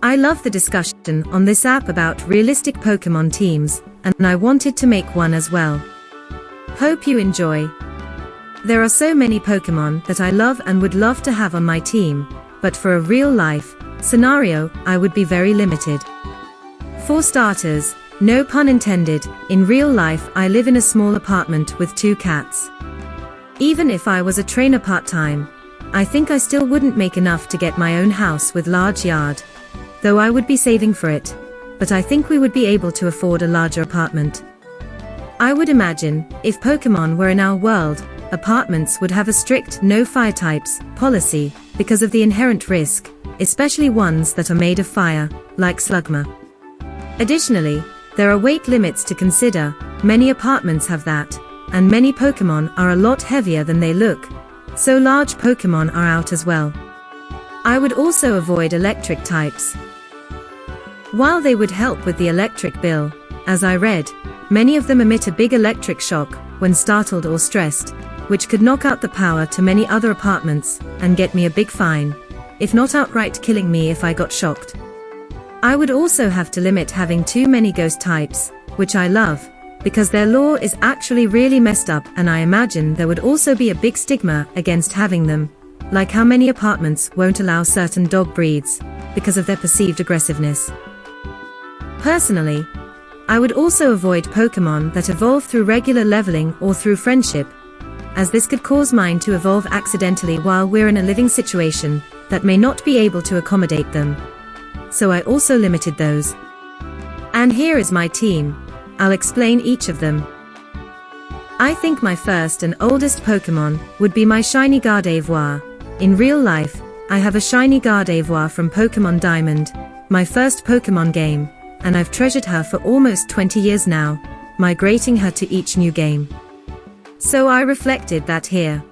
I love the discussion on this app about realistic Pokemon teams, and I wanted to make one as well. Hope you enjoy. There are so many Pokemon that I love and would love to have on my team, but for a real-life scenario, I would be very limited. For starters, no pun intended, in real life I live in a small apartment with 2 cats. Even if I was a trainer part-time, I think I still wouldn't make enough to get my own house with large yard. Though I would be saving for it, but I think we would be able to afford a larger apartment. I would imagine, if Pokemon were in our world, apartments would have a strict no fire types policy, because of the inherent risk, especially ones that are made of fire, like Slugma. Additionally, there are weight limits to consider, many apartments have that, and many Pokemon are a lot heavier than they look, so large Pokemon are out as well. I would also avoid electric types. While they would help with the electric bill, as I read, many of them emit a big electric shock when startled or stressed, which could knock out the power to many other apartments and get me a big fine, if not outright killing me if I got shocked. I would also have to limit having too many ghost types, which I love, because their lore is actually really messed up, and I imagine there would also be a big stigma against having them, like how many apartments won't allow certain dog breeds, because of their perceived aggressiveness. Personally, I would also avoid Pokemon that evolve through regular leveling or through friendship, as this could cause mine to evolve accidentally while we're in a living situation that may not be able to accommodate them. So I also limited those. And here is my team. I'll explain each of them. I think my first and oldest Pokemon would be my shiny Gardevoir. In real life, I have a shiny Gardevoir from Pokemon Diamond, my first Pokemon game, and I've treasured her for almost 20 years now, migrating her to each new game. So I reflected that here.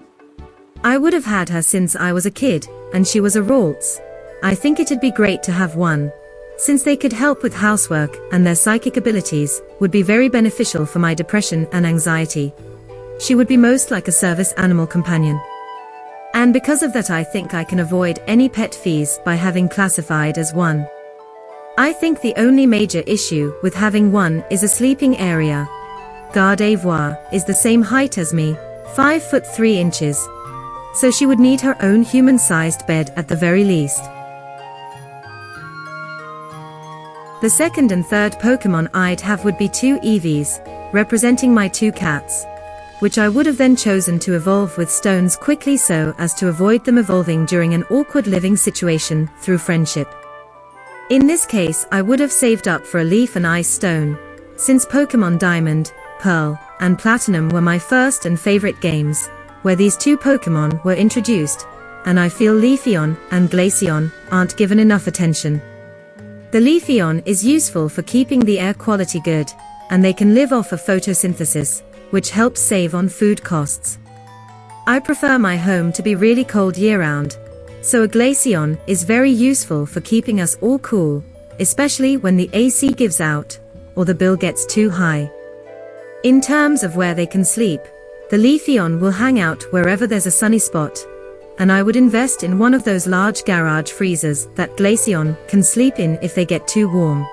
I would have had her since I was a kid, and she was a Ralts. I think it'd be great to have one, since they could help with housework, and their psychic abilities would be very beneficial for my depression and anxiety. She would be most like a service animal companion. And because of that, I think I can avoid any pet fees by having classified as one. I think the only major issue with having one is a sleeping area. Gardevoir is the same height as me, 5 foot 3 inches. So she would need her own human-sized bed at the very least. The second and third Pokemon I'd have would be 2 Eevees, representing my 2 cats, which I would have then chosen to evolve with stones quickly so as to avoid them evolving during an awkward living situation through friendship. In this case, I would have saved up for a Leaf and Ice Stone, since Pokemon Diamond, Pearl, and Platinum were my first and favorite games, where these 2 Pokemon were introduced, and I feel Leafeon and Glaceon aren't given enough attention. The Leafeon is useful for keeping the air quality good, and they can live off of photosynthesis, which helps save on food costs. I prefer my home to be really cold year-round, so a Glaceon is very useful for keeping us all cool, especially when the AC gives out, or the bill gets too high. In terms of where they can sleep, the Leafeon will hang out wherever there's a sunny spot, and I would invest in one of those large garage freezers that Glaceon can sleep in if they get too warm.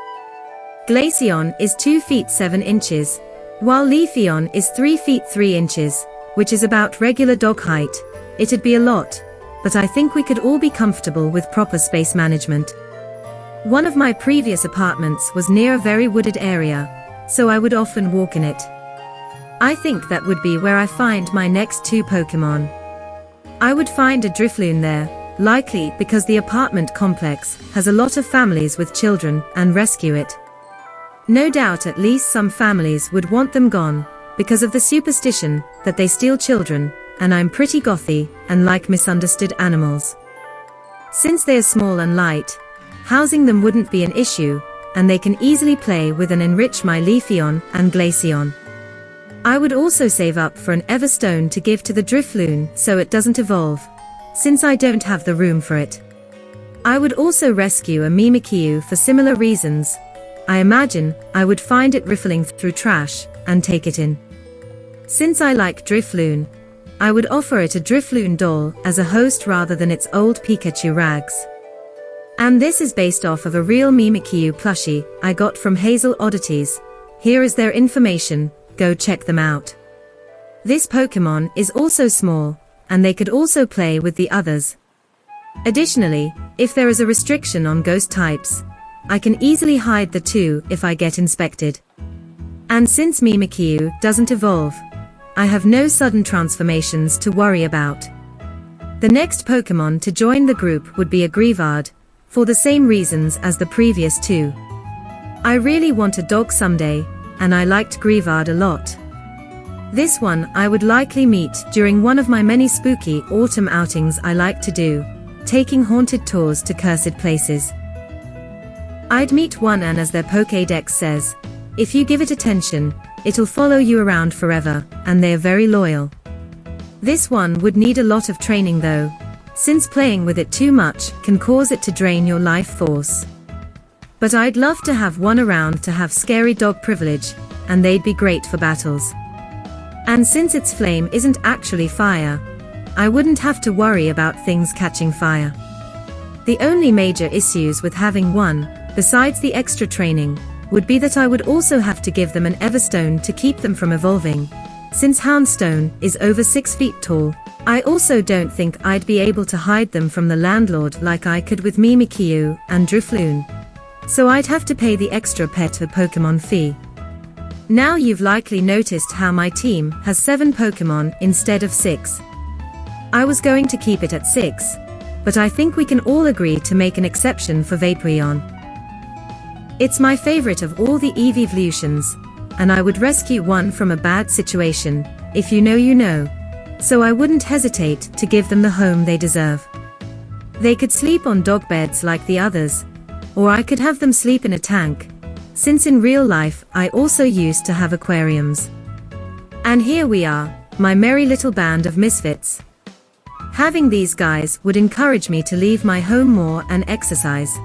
Glaceon is 2 feet 7 inches, while Leafeon is 3 feet 3 inches, which is about regular dog height. It'd be a lot, but I think we could all be comfortable with proper space management. One of my previous apartments was near a very wooded area, so I would often walk in it. I think that would be where I find my next 2 Pokemon. I would find a Drifloon there, likely because the apartment complex has a lot of families with children, and rescue it. No doubt at least some families would want them gone, because of the superstition that they steal children, and I'm pretty gothy, and like misunderstood animals. Since they are small and light, housing them wouldn't be an issue, and they can easily play with and enrich my Leafeon and Glaceon. I would also save up for an Everstone to give to the Drifloon so it doesn't evolve, since I don't have the room for it. I would also rescue a Mimikyu for similar reasons. I imagine I would find it riffling through trash, and take it in. Since I like Drifloon, I would offer it a Drifloon doll as a host rather than its old Pikachu rags. And this is based off of a real Mimikyu plushie I got from Hazel Oddities. Here is their information, go check them out. This Pokemon is also small, and they could also play with the others. Additionally, if there is a restriction on ghost types, I can easily hide the two if I get inspected. And since Mimikyu doesn't evolve, I have no sudden transformations to worry about. The next Pokemon to join the group would be a Greavard, for the same reasons as the previous two. I really want a dog someday, and I liked Greavard a lot. This one I would likely meet during one of my many spooky autumn outings I like to do, taking haunted tours to cursed places. I'd meet one, and as their Pokédex says, if you give it attention, it'll follow you around forever, and they're very loyal. This one would need a lot of training though, since playing with it too much can cause it to drain your life force. But I'd love to have one around to have scary dog privilege, and they'd be great for battles. And since its flame isn't actually fire, I wouldn't have to worry about things catching fire. The only major issues with having one, besides the extra training, would be that I would also have to give them an Everstone to keep them from evolving. Since Houndstone is over 6 feet tall, I also don't think I'd be able to hide them from the landlord like I could with Mimikyu and Drifloon. So I'd have to pay the extra pet a Pokemon fee. Now you've likely noticed how my team has 7 Pokemon instead of 6. I was going to keep it at 6, but I think we can all agree to make an exception for Vaporeon. It's my favorite of all the evolutions, and I would rescue one from a bad situation, if you know you know, so I wouldn't hesitate to give them the home they deserve. They could sleep on dog beds like the others, or I could have them sleep in a tank, since in real life I also used to have aquariums. And here we are, my merry little band of misfits. Having these guys would encourage me to leave my home more and exercise.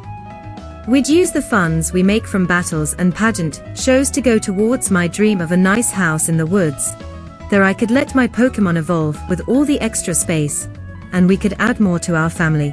We'd use the funds we make from battles and pageant shows to go towards my dream of a nice house in the woods. There I could let my Pokemon evolve with all the extra space, and we could add more to our family.